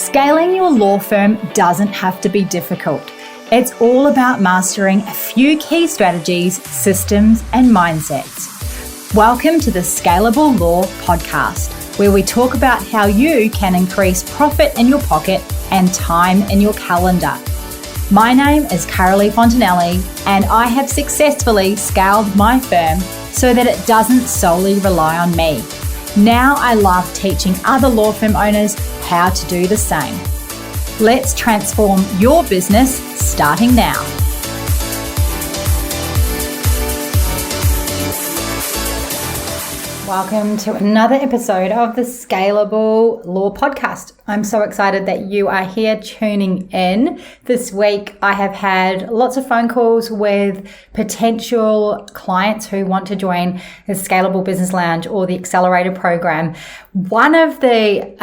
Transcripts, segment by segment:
Scaling your law firm doesn't have to be difficult. It's all about mastering a few key strategies, systems, and mindsets. Welcome to the Scalable Law Podcast, where we talk about how you can increase profit in your pocket and time in your calendar. My name is Carolee Fontanelli, and I have successfully scaled my firm so that it doesn't solely rely on me. Now I love teaching other law firm owners how to do the same. Let's transform your business starting now. Welcome to another episode of the Scalable Law Podcast. I'm so excited that you are here tuning in. This week I have had lots of phone calls with potential clients who want to join the Scalable Business Lounge or the Accelerator program. One of the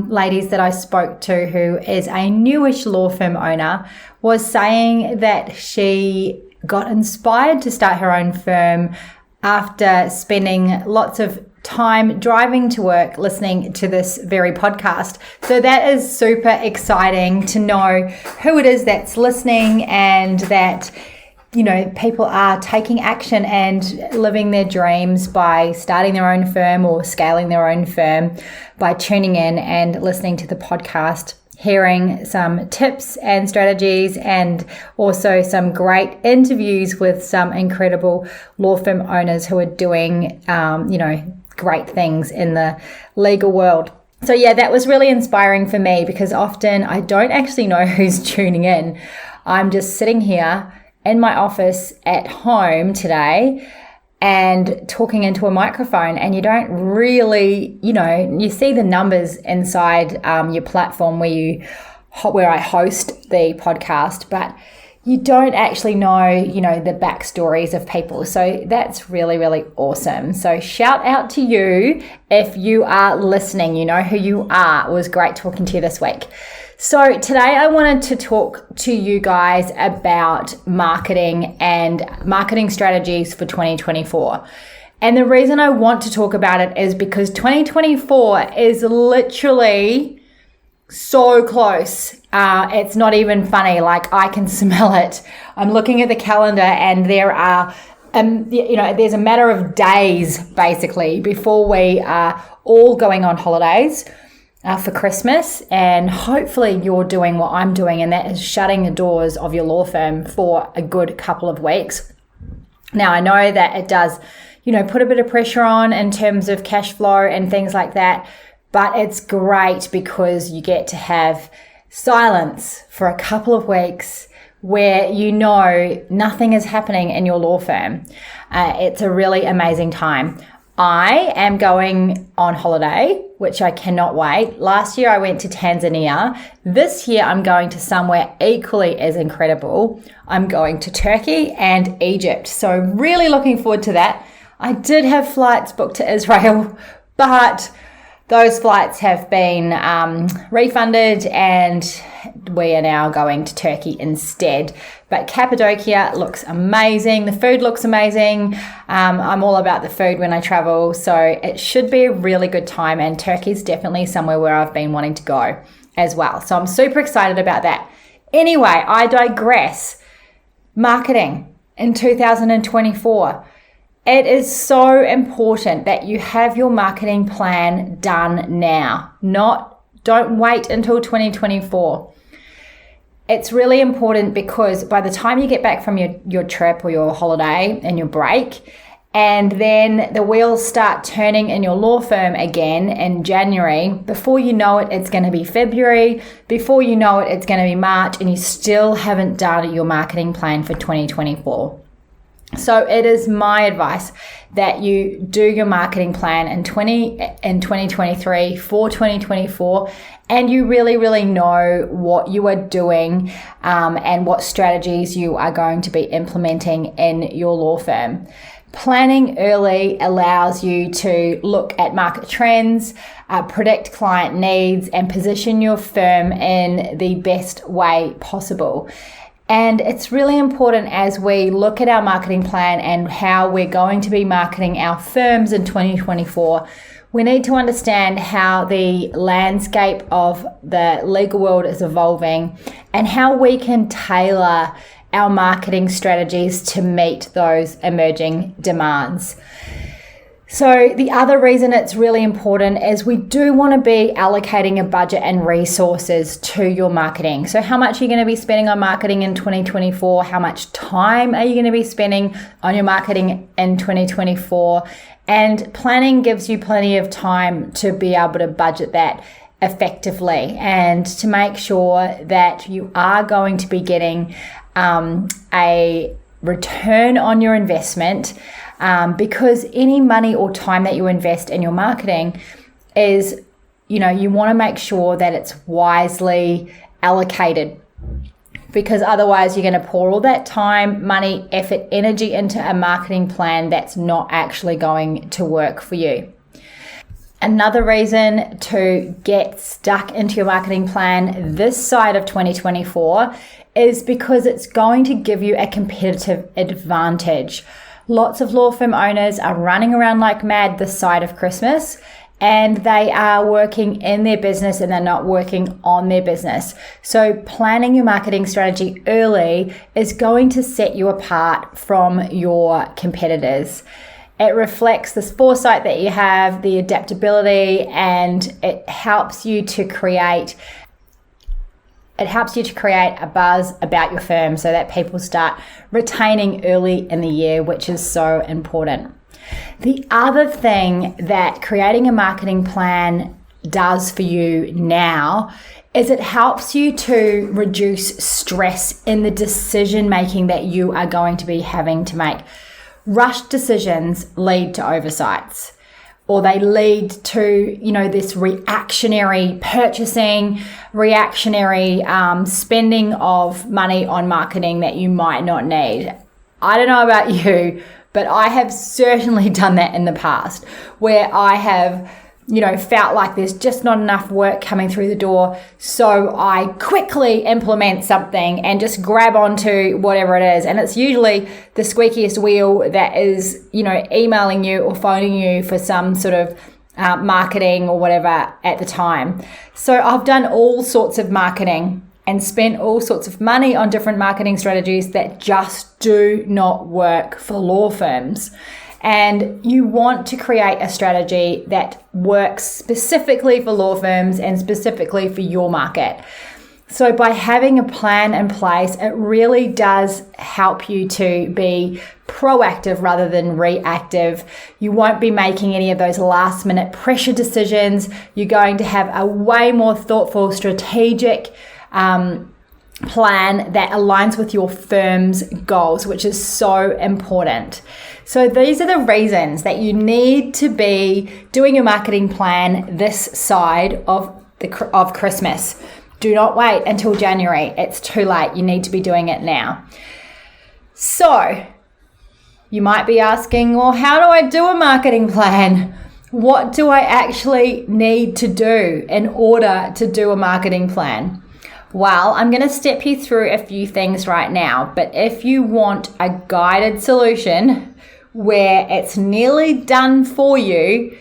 ladies that I spoke to, who is a newish law firm owner, was saying that she got inspired to start her own firm after spending lots of time driving to work listening to this very podcast. So that is super exciting to know who it is that's listening, and that, you know, people are taking action and living their dreams by starting their own firm or scaling their own firm by tuning in and listening to the podcast, hearing some tips and strategies, and also some great interviews with some incredible law firm owners who are doing, great things in the legal world. So yeah, that was really inspiring for me, because often I don't actually know who's tuning in. I'm just sitting here in my office at home today and talking into a microphone, and you don't really, you see the numbers inside your platform where I host the podcast, but you don't actually know, the backstories of people. So that's really, really awesome. So shout out to you if you are listening. You know who you are. It was great talking to you this week. So today I wanted to talk to you guys about marketing and marketing strategies for 2024. And the reason I want to talk about it is because 2024 is literally so close. It's not even funny. Like, I can smell it. I'm looking at the calendar, and there are, there's a matter of days basically before we are all going on holidays for Christmas. And hopefully you're doing what I'm doing, and that is shutting the doors of your law firm for a good couple of weeks. Now, I know that it does, put a bit of pressure on in terms of cash flow and things like that. But it's great because you get to have silence for a couple of weeks where nothing is happening in your law firm. It's a really amazing time. I am going on holiday, which I cannot wait. Last year I went to Tanzania. This year I'm going to somewhere equally as incredible. I'm going to Turkey and Egypt. So really looking forward to that. I did have flights booked to Israel, but those flights have been refunded, and we are now going to Turkey instead. But Cappadocia looks amazing. The food looks amazing. I'm all about the food when I travel, so it should be a really good time. And Turkey is definitely somewhere where I've been wanting to go as well. So I'm super excited about that. Anyway, I digress. Marketing in 2024. It is so important that you have your marketing plan done now. Don't wait until 2024. It's really important because by the time you get back from your trip or your holiday and your break, and then the wheels start turning in your law firm again in January, before you know it, it's going to be February. Before you know it, it's going to be March, and you still haven't done your marketing plan for 2024. So it is my advice that you do your marketing plan in 2023 for 2024, and you really, really know what you are doing and what strategies you are going to be implementing in your law firm. Planning early allows you to look at market trends, predict client needs, and position your firm in the best way possible. And it's really important as we look at our marketing plan and how we're going to be marketing our firms in 2024. We need to understand how the landscape of the legal world is evolving and how we can tailor our marketing strategies to meet those emerging demands. So the other reason it's really important is we do want to be allocating a budget and resources to your marketing. So how much are you going to be spending on marketing in 2024? How much time are you going to be spending on your marketing in 2024? And planning gives you plenty of time to be able to budget that effectively and to make sure that you are going to be getting a return on your investment. Because any money or time that you invest in your marketing is, you want to make sure that it's wisely allocated, because otherwise you're going to pour all that time, money, effort, energy into a marketing plan that's not actually going to work for you. Another reason to get stuck into your marketing plan this side of 2024 is because it's going to give you a competitive advantage. Lots of law firm owners are running around like mad this side of Christmas, and they are working in their business and they're not working on their business. So planning your marketing strategy early is going to set you apart from your competitors. It reflects this foresight that you have, the adaptability, and it helps you to create a buzz about your firm so that people start retaining early in the year, which is so important. The other thing that creating a marketing plan does for you now is it helps you to reduce stress in the decision making that you are going to be having to make. Rushed decisions lead to oversights, or they lead to, this reactionary purchasing, reactionary spending of money on marketing that you might not need. I don't know about you, but I have certainly done that in the past, where I have, felt like there's just not enough work coming through the door. So I quickly implement something and just grab onto whatever it is. And it's usually the squeakiest wheel that is, emailing you or phoning you for some sort of marketing or whatever at the time. So I've done all sorts of marketing and spent all sorts of money on different marketing strategies that just do not work for law firms. And you want to create a strategy that works specifically for law firms and specifically for your market. So by having a plan in place, it really does help you to be proactive rather than reactive. You won't be making any of those last minute pressure decisions. You're going to have a way more thoughtful, strategic plan that aligns with your firm's goals, which is so important. So these are the reasons that you need to be doing your marketing plan this side of Christmas. Do not wait until January. It's too late. You need to be doing it now. So you might be asking, well, how do I do a marketing plan? What do I actually need to do in order to do a marketing plan? Well, I'm going to step you through a few things right now, but if you want a guided solution where it's nearly done for you,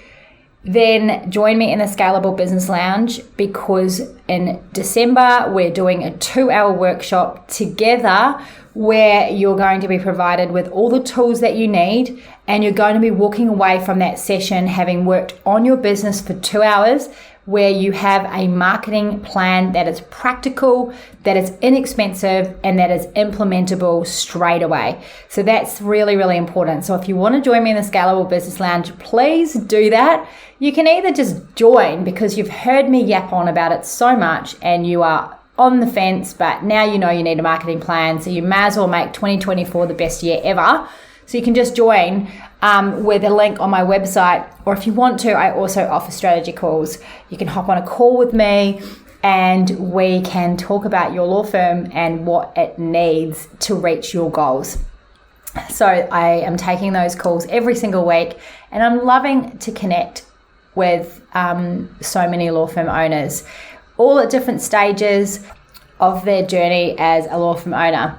then join me in the Scalable Business Lounge, because in December, we're doing a 2-hour workshop together where you're going to be provided with all the tools that you need, and you're going to be walking away from that session having worked on your business for 2 hours, where you have a marketing plan that is practical, that is inexpensive, and that is implementable straight away. So that's really, really important. So if you want to join me in the Scalable Business Lounge, please do that. You can either just join because you've heard me yap on about it so much and you are on the fence, but now you know you need a marketing plan, so you may as well make 2024 the best year ever. So you can just join with a link on my website, or if you want to, I also offer strategy calls. You can hop on a call with me and we can talk about your law firm and what it needs to reach your goals. So I am taking those calls every single week, and I'm loving to connect with so many law firm owners, all at different stages of their journey as a law firm owner.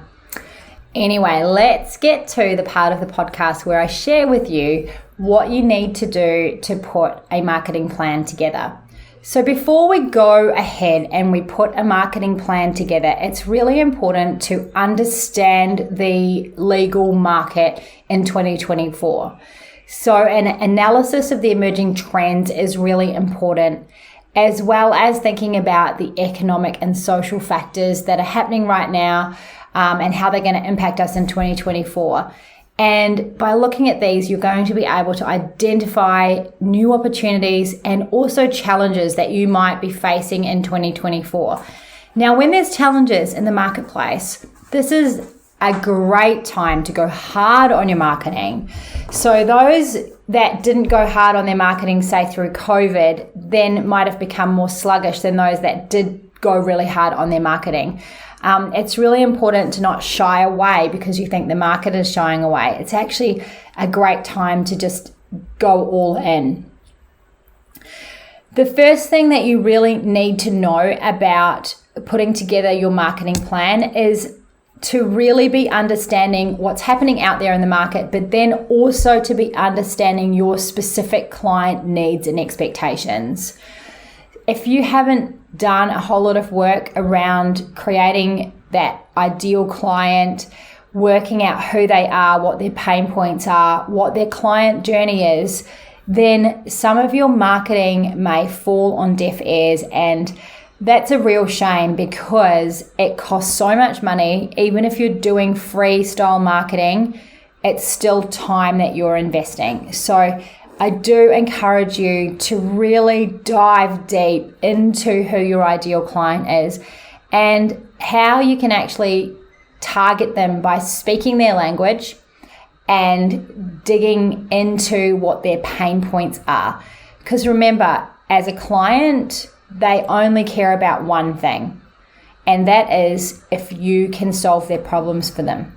Anyway, let's get to the part of the podcast where I share with you what you need to do to put a marketing plan together. So before we go ahead and we put a marketing plan together, it's really important to understand the legal market in 2024. So an analysis of the emerging trends is really important, as well as thinking about the economic and social factors that are happening right now and how they're going to impact us in 2024. And by looking at these, you're going to be able to identify new opportunities and also challenges that you might be facing in 2024. Now, when there's challenges in the marketplace, this is a great time to go hard on your marketing. So those that didn't go hard on their marketing, say through COVID, then might have become more sluggish than those that did go really hard on their marketing. It's really important to not shy away because you think the market is shying away. It's actually a great time to just go all in. The first thing that you really need to know about putting together your marketing plan is to really be understanding what's happening out there in the market, but then also to be understanding your specific client needs and expectations. If you haven't done a whole lot of work around creating that ideal client, working out who they are, what their pain points are, what their client journey is, then some of your marketing may fall on deaf ears, and that's a real shame because it costs so much money. Even if you're doing freestyle marketing, it's still time that you're investing. So I do encourage you to really dive deep into who your ideal client is and how you can actually target them by speaking their language and digging into what their pain points are. Because remember, as a client, they only care about one thing, and that is if you can solve their problems for them.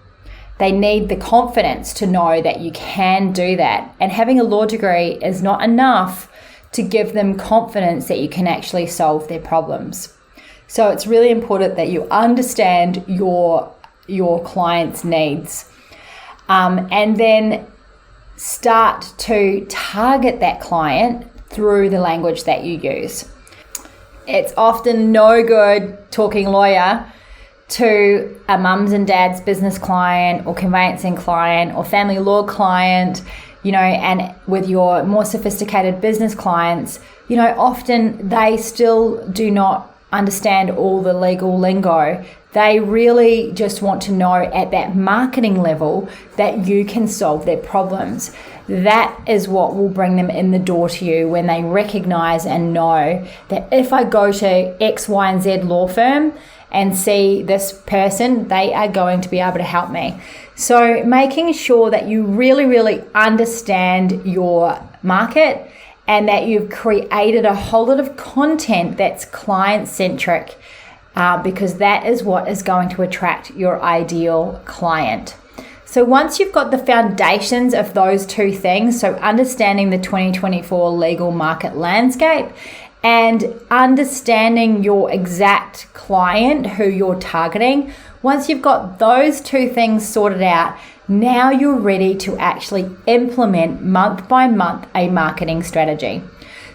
They need the confidence to know that you can do that. And having a law degree is not enough to give them confidence that you can actually solve their problems. So it's really important that you understand your client's needs and then start to target that client through the language that you use. It's often no good talking lawyer to a mums and dads business client or conveyancing client or family law client, and with your more sophisticated business clients, often they still do not understand all the legal lingo. They really just want to know at that marketing level that you can solve their problems. That is what will bring them in the door to you when they recognize and know that if I go to X, Y, and Z law firm and see this person, they are going to be able to help me. So making sure that you really, really understand your market and that you've created a whole lot of content that's client-centric because that is what is going to attract your ideal client. So once you've got the foundations of those two things, so understanding the 2024 legal market landscape and understanding your exact client who you're targeting, once you've got those two things sorted out, now you're ready to actually implement month by month a marketing strategy.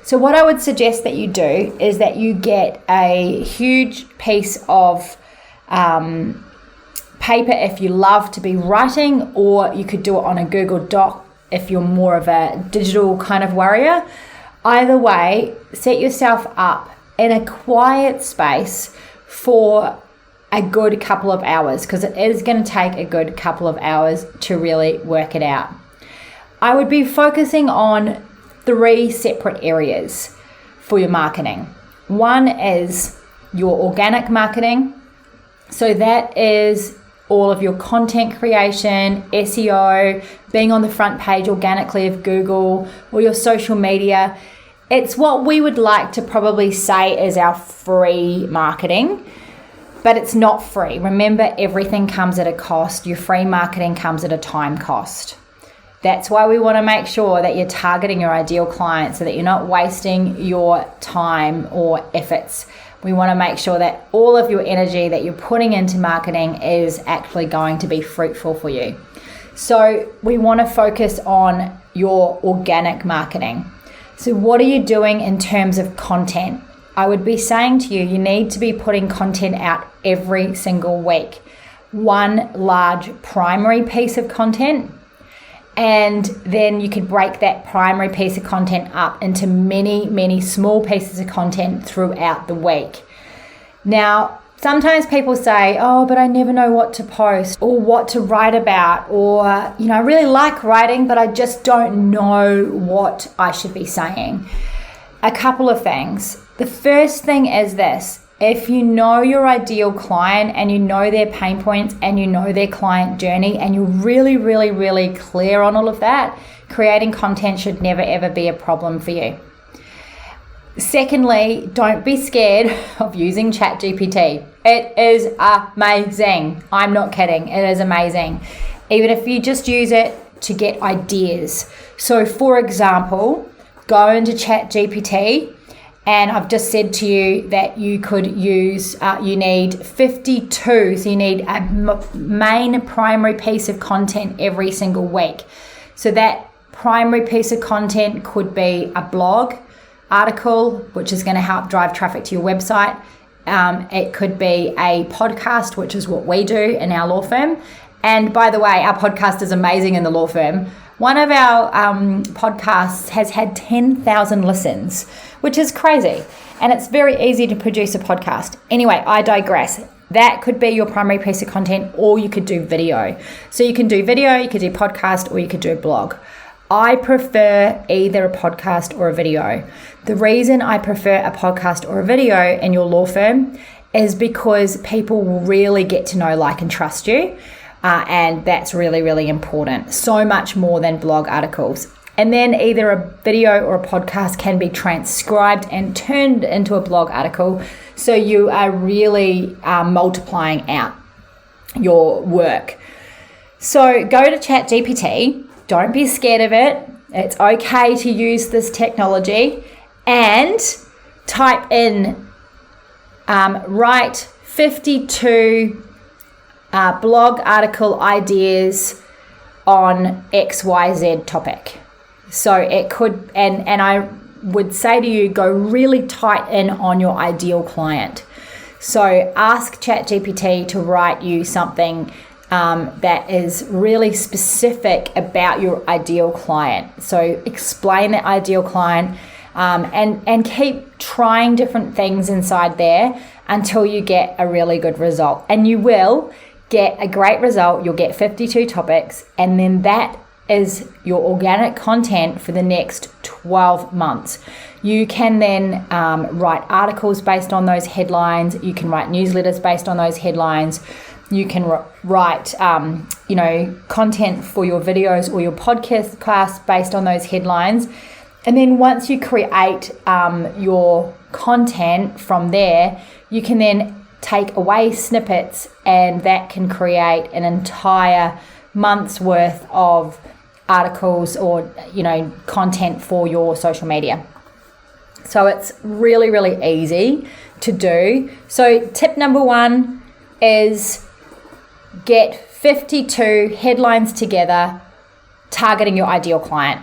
So what I would suggest that you do is that you get a huge piece of paper if you love to be writing, or you could do it on a Google Doc if you're more of a digital kind of warrior. Either way, set yourself up in a quiet space for a good couple of hours, because it is going to take a good couple of hours to really work it out. I would be focusing on 3 separate areas for your marketing. One is your organic marketing. So that is all of your content creation, SEO, being on the front page organically of Google or your social media. It's what we would like to probably say is our free marketing, but it's not free. Remember, everything comes at a cost. Your free marketing comes at a time cost. That's why we want to make sure that you're targeting your ideal client so that you're not wasting your time or efforts. We want to make sure that all of your energy that you're putting into marketing is actually going to be fruitful for you. So we want to focus on your organic marketing. So what are you doing in terms of content? I would be saying to you, you need to be putting content out every single week. One large primary piece of content, and then you could break that primary piece of content up into many, many small pieces of content throughout the week. Now, sometimes people say, oh, but I never know what to post or what to write about, or, I really like writing, but I just don't know what I should be saying. A couple of things. The first thing is this. If you know your ideal client and you know their pain points and you know their client journey and you're really, really, really clear on all of that, creating content should never, ever be a problem for you. Secondly, don't be scared of using ChatGPT. It is amazing. I'm not kidding. It is amazing. Even if you just use it to get ideas. So for example, go into ChatGPT, and I've just said to you that you could use, you need 52, so you need a main primary piece of content every single week. So that primary piece of content could be a blog article, which is going to help drive traffic to your website. It could be a podcast, which is what we do in our law firm. And by the way, our podcast is amazing in the law firm. One of our podcasts has had 10,000 listens, which is crazy. And it's very easy to produce a podcast. Anyway, I digress. That could be your primary piece of content, or you could do video. So you can do video, you could do podcast, or you could do a blog. I prefer either a podcast or a video. The reason I prefer a podcast or a video in your law firm is because people will really get to know, like, and trust you. And that's really, really important. So much more than blog articles. And then either a video or a podcast can be transcribed and turned into a blog article. So you are really multiplying out your work. So go to ChatGPT. Don't be scared of it. It's okay to use this technology. And type in, write 52 blog article ideas on XYZ topic. So it could, and I would say to you, go really tight in on your ideal client. So ask ChatGPT to write you something that is really specific about your ideal client. So explain the ideal client, and keep trying different things inside there until you get a really good result. And you will get a great result. You'll get 52 topics, and then that is your organic content for the next 12 months. You can then write articles based on those headlines. You can write newsletters based on those headlines. You can write, content for your videos or your podcast class based on those headlines. And then once you create your content from there, you can then take away snippets, and that can create an entire month's worth of articles or, content for your social media. So it's really, really easy to do. So tip number 1 is get 52 headlines together targeting your ideal client.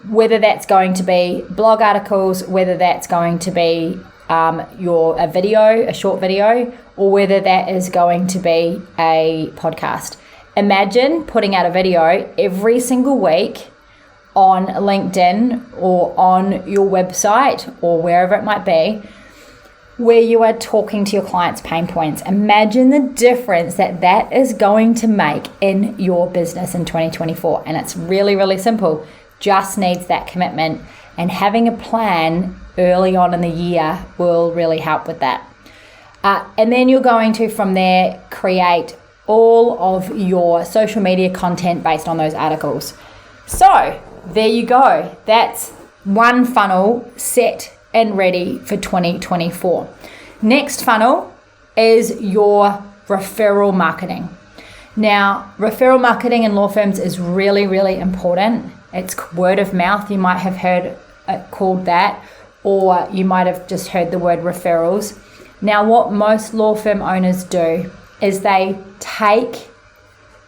Whether that's going to be blog articles, whether that's going to be a short video, or whether that is going to be a podcast. Imagine putting out a video every single week on LinkedIn or on your website or wherever it might be, where you are talking to your clients' pain points. Imagine the difference that is going to make in your business in 2024. And it's really, really simple. Just needs that commitment, and having a plan early on in the year will really help with that. And then you're going to, from there, create all of your social media content based on those articles. So there you go. That's one funnel set and ready for 2024. Next funnel is your referral marketing. Now, referral marketing in law firms is really, really important. It's word of mouth. You might have heard it called that, or you might have just heard the word referrals. Now, what most law firm owners do is they take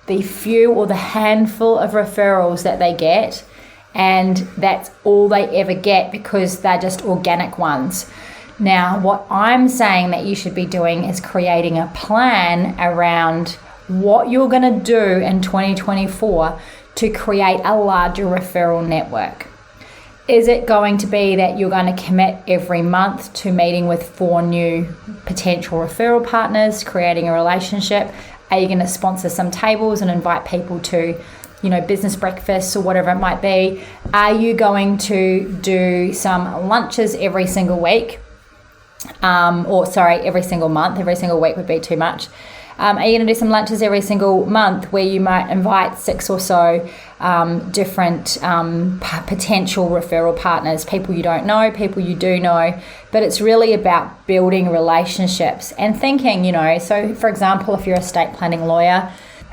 the few or the handful of referrals that they get, and that's all they ever get because they're just organic ones. Now, what I'm saying that you should be doing is creating a plan around what you're going to do in 2024 to create a larger referral network. Is it going to be that you're going to commit every month to meeting with 4 new potential referral partners, creating a relationship? Are you going to sponsor some tables and invite people to, business breakfasts or whatever it might be? Are you going to do some lunches every single week? Every single month. Every single week would be too much. Are you going to do some lunches every single month where you might invite 6 or so different potential referral partners, people you don't know, people you do know, but it's really about building relationships and thinking, so for example, if you're a estate planning lawyer,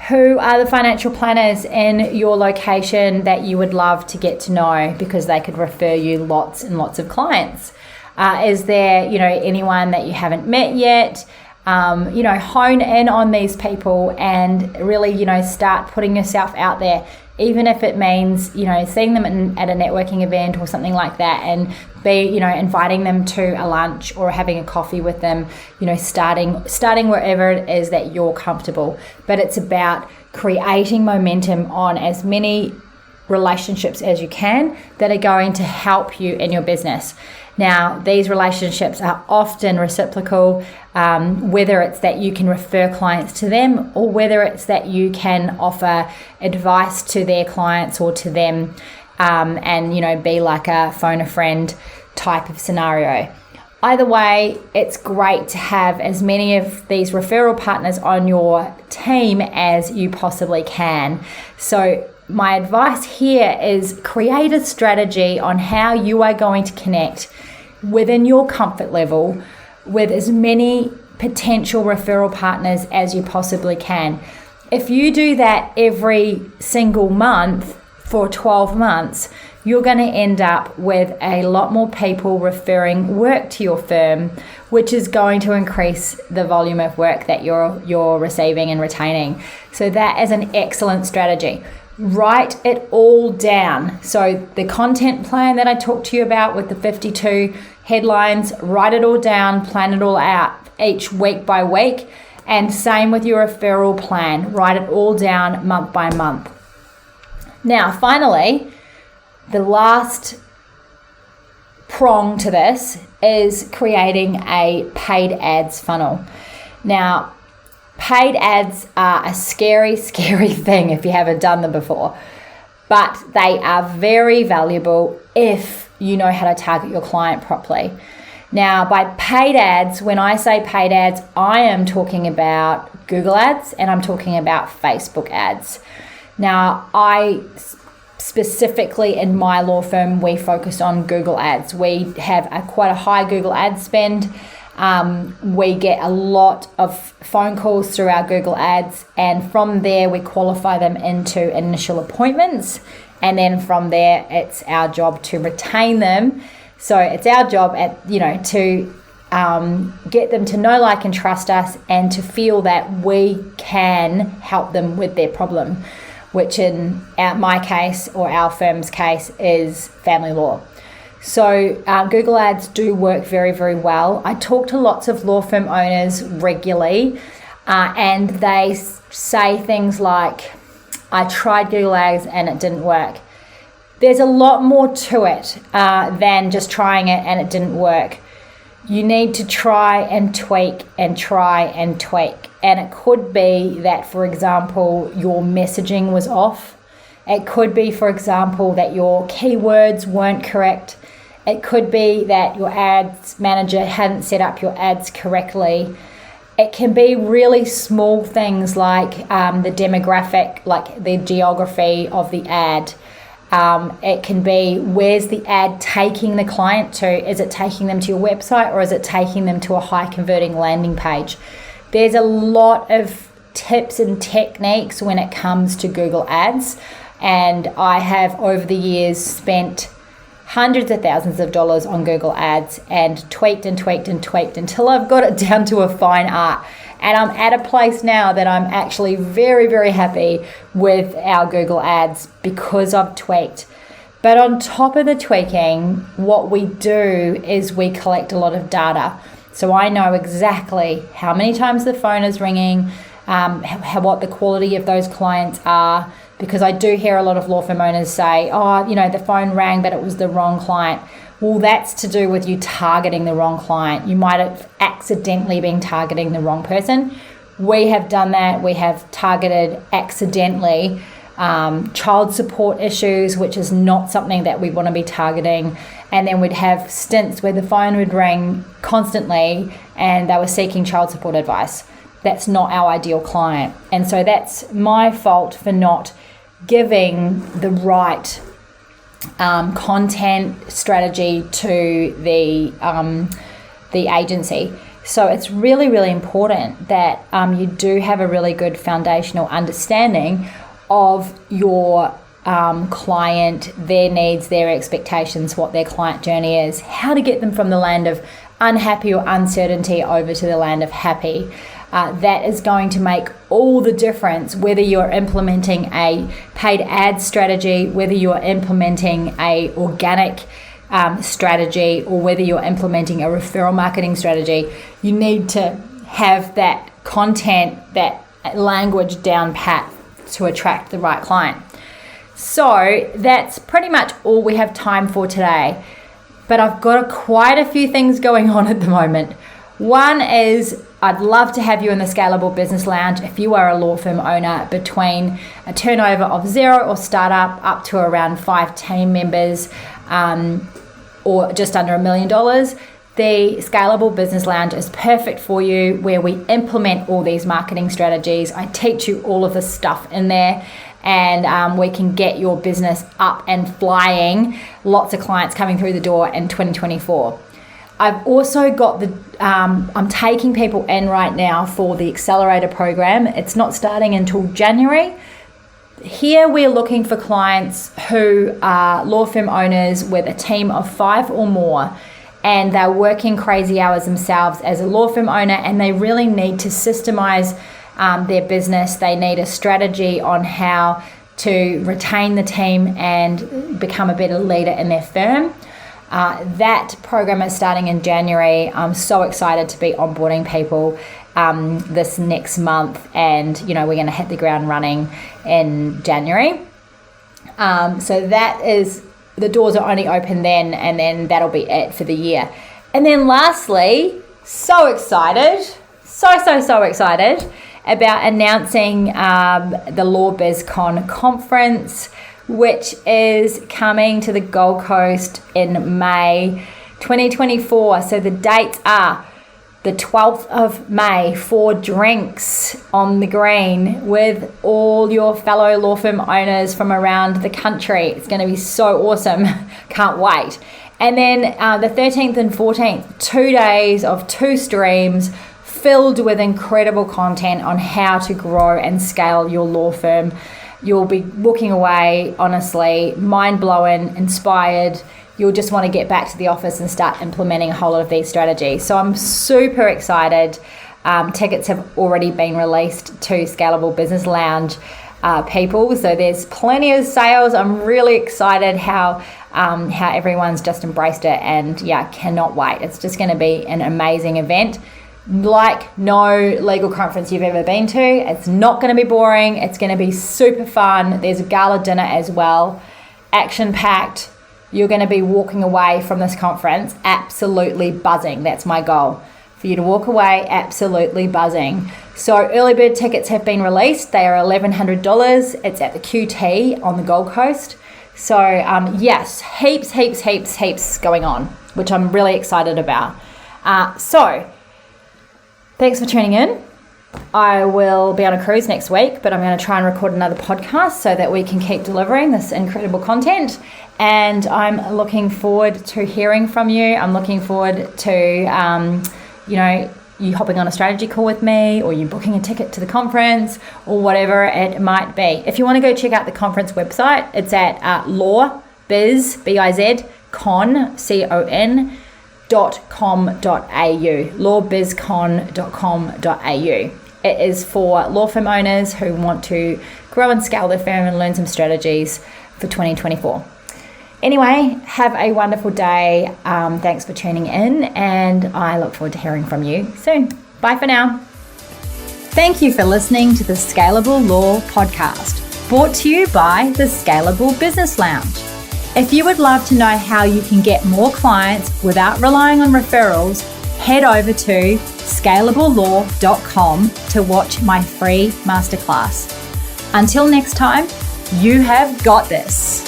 who are the financial planners in your location that you would love to get to know because they could refer you lots and lots of clients? Is there, anyone that you haven't met yet? Hone in on these people and really, start putting yourself out there, even if it means, seeing them at a networking event or something like that, and be, inviting them to a lunch or having a coffee with them, starting wherever it is that you're comfortable. But it's about creating momentum on as many relationships as you can that are going to help you in your business. Now, these relationships are often reciprocal, whether it's that you can refer clients to them or whether it's that you can offer advice to their clients or to them and, be like a phone a friend type of scenario. Either way, it's great to have as many of these referral partners on your team as you possibly can. So my advice here is create a strategy on how you are going to connect within your comfort level with as many potential referral partners as you possibly can. If you do that every single month for 12 months, you're going to end up with a lot more people referring work to your firm, which is going to increase the volume of work that you're receiving and retaining. So that is an excellent strategy. Write it all down. So the content plan that I talked to you about with the 52 headlines, write it all down, plan it all out each week by week. And same with your referral plan. Write it all down month by month. Now, finally, the last prong to this is creating a paid ads funnel. Now, paid ads are a scary, scary thing if you haven't done them before, but they are very valuable if you know how to target your client properly. Now, by paid ads, when I say paid ads, I am talking about Google ads and I'm talking about Facebook ads. Now, I specifically in my law firm, we focus on Google ads. We have quite a high Google ad spend. We get a lot of phone calls through our Google ads, and from there we qualify them into initial appointments, and then from there it's our job to retain them. So it's our job to get them to know, like, and trust us, and to feel that we can help them with their problem, which in my case or our firm's case is family law. So Google ads do work very, very well. I talk to lots of law firm owners regularly and they say things like, I tried Google ads and it didn't work. There's a lot more to it than just trying it and it didn't work. You need to try and tweak and try and tweak. And it could be that, for example, your messaging was off. It could be, for example, that your keywords weren't correct. It could be that your ads manager hadn't set up your ads correctly. It can be really small things like the demographic, like the geography of the ad. It can be, where's the ad taking the client to? Is it taking them to your website or is it taking them to a high converting landing page? There's a lot of tips and techniques when it comes to Google Ads. And I have over the years spent hundreds of thousands of dollars on Google Ads and tweaked until I've got it down to a fine art. And I'm at a place now that I'm actually very, very happy with our Google Ads because I've tweaked. But on top of the tweaking, what we do is we collect a lot of data. So I know exactly how many times the phone is ringing, what the quality of those clients are, because I do hear a lot of law firm owners say, the phone rang, but it was the wrong client. Well, that's to do with you targeting the wrong client. You might have accidentally been targeting the wrong person. We have done that. We have targeted accidentally child support issues, which is not something that we want to be targeting. And then we'd have stints where the phone would ring constantly and they were seeking child support advice. That's not our ideal client. And so that's my fault for not giving the right content strategy to the agency. So it's really, really important that you do have a really good foundational understanding of your client, their needs, their expectations, what their client journey is, how to get them from the land of unhappy or uncertainty over to the land of happy. That is going to make all the difference, whether you're implementing a paid ad strategy, whether you're implementing a organic strategy, or whether you're implementing a referral marketing strategy. You need to have that content, that language down pat to attract the right client. So that's pretty much all we have time for today. But I've got quite a few things going on at the moment. One is I'd love to have you in the Scalable Business Lounge if you are a law firm owner between a turnover of 0 or startup up to around 5 team members or just under $1 million. The Scalable Business Lounge is perfect for you, where we implement all these marketing strategies. I teach you all of this stuff in there, and we can get your business up and flying. Lots of clients coming through the door in 2024. I've also got I'm taking people in right now for the Accelerator program. It's not starting until January. Here we're looking for clients who are law firm owners with a team of 5 or more, and they're working crazy hours themselves as a law firm owner, and they really need to systemize their business. They need a strategy on how to retain the team and become a better leader in their firm. That program is starting in January. I'm so excited to be onboarding people this next month, and we're going to hit the ground running in January. So that is, the doors are only open then, and then that'll be it for the year. And then lastly, so excited about announcing the Law BizCon conference, which is coming to the Gold Coast in May 2024. So the dates are the 12th of May for drinks on the green with all your fellow law firm owners from around the country. It's going to be so awesome. Can't wait. And then the 13th and 14th, 2 days of 2 streams filled with incredible content on how to grow and scale your law firm. You'll be walking away, honestly, mind-blowing, inspired. You'll just want to get back to the office and start implementing a whole lot of these strategies. So I'm super excited. Tickets have already been released to Scalable Business Lounge people. So there's plenty of sales. I'm really excited how everyone's just embraced it, and cannot wait. It's just going to be an amazing event. Like no legal conference you've ever been to. It's not going to be boring. It's going to be super fun. There's a gala dinner as well, action-packed. You're going to be walking away from this conference absolutely buzzing. That's my goal, for you to walk away absolutely buzzing. So early bird tickets have been released. They are $1,100. It's at the QT on the Gold Coast. So yes, heaps going on, which I'm really excited about. So thanks for tuning in. I will be on a cruise next week, but I'm going to try and record another podcast so that we can keep delivering this incredible content. And I'm looking forward to hearing from you. I'm looking forward to, you hopping on a strategy call with me, or you booking a ticket to the conference, or whatever it might be. If you want to go check out the conference website, it's at lawbiz, B-I-Z, con, C-O-N, .com.au, lawbizcon.com.au. It is for law firm owners who want to grow and scale their firm and learn some strategies for 2024. Anyway, have a wonderful day. Thanks for tuning in, and I look forward to hearing from you soon. Bye for now. Thank you for listening to the Scalable Law Podcast, brought to you by the Scalable Business Lounge. If you would love to know how you can get more clients without relying on referrals, head over to scalablelaw.com to watch my free masterclass. Until next time, you have got this.